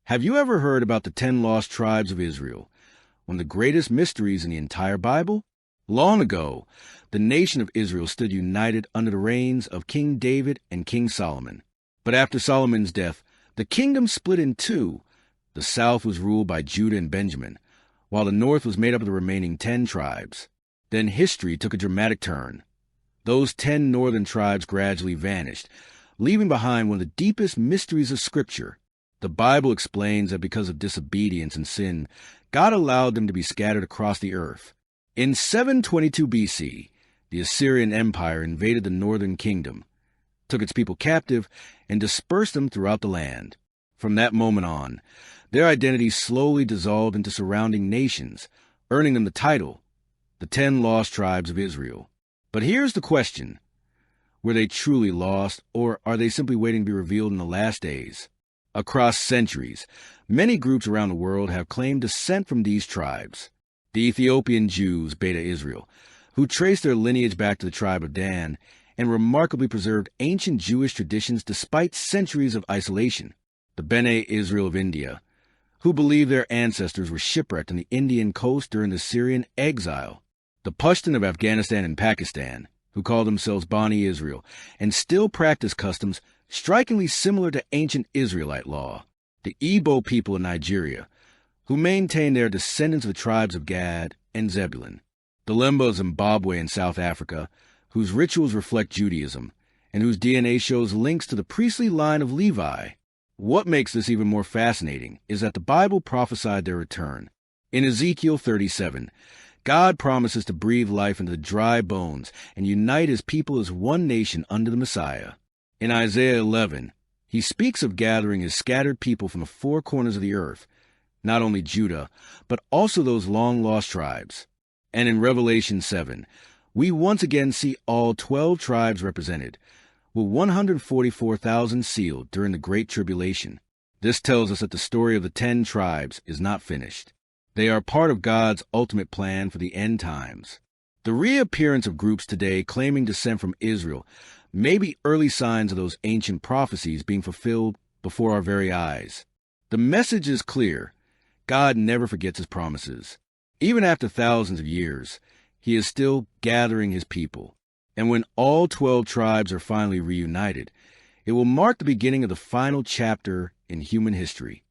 Have you ever heard about the 10 lost tribes of Israel, one of the greatest mysteries in the entire Bible? Long ago, the nation of Israel stood united under the reigns of King David and King Solomon. But after Solomon's death, the kingdom split in two. The south was ruled by Judah and Benjamin, while the north was made up of the remaining 10 tribes. Then history took a dramatic turn. Those 10 northern tribes gradually vanished, leaving behind one of the deepest mysteries of Scripture. The Bible explains that because of disobedience and sin, God allowed them to be scattered across the earth. In 722 BC, the Assyrian Empire invaded the northern kingdom, took its people captive, and dispersed them throughout the land. From that moment on, their identities slowly dissolved into surrounding nations, earning them the title, the 10 Lost Tribes of Israel. But here's the question. Were they truly lost, or are they simply waiting to be revealed in the last days? Across centuries, many groups around the world have claimed descent from these tribes. The Ethiopian Jews, Beta Israel, who trace their lineage back to the tribe of Dan and remarkably preserved ancient Jewish traditions despite centuries of isolation. The Bene Israel of India, who believe their ancestors were shipwrecked on the Indian coast during the Syrian exile. The Pashtun of Afghanistan and Pakistan, who call themselves Bani Israel and still practice customs strikingly similar to ancient Israelite law. The Igbo people in Nigeria, who maintain they are descendants of the tribes of Gad and Zebulun. The Lemba of Zimbabwe and South Africa, whose rituals reflect Judaism, and whose DNA shows links to the priestly line of Levi. What makes this even more fascinating is that the Bible prophesied their return. In Ezekiel 37, God promises to breathe life into the dry bones and unite his people as one nation under the Messiah. In Isaiah 11, he speaks of gathering his scattered people from the four corners of the earth, not only Judah, but also those long-lost tribes. And in Revelation 7, we once again see all 12 tribes represented, with 144,000 sealed during the Great Tribulation. This tells us that the story of the 10 tribes is not finished. They are part of God's ultimate plan for the end times. The reappearance of groups today claiming descent from Israel may be early signs of those ancient prophecies being fulfilled before our very eyes. The message is clear. God never forgets his promises. Even after thousands of years, he is still gathering his people. And when all 12 tribes are finally reunited, it will mark the beginning of the final chapter in human history.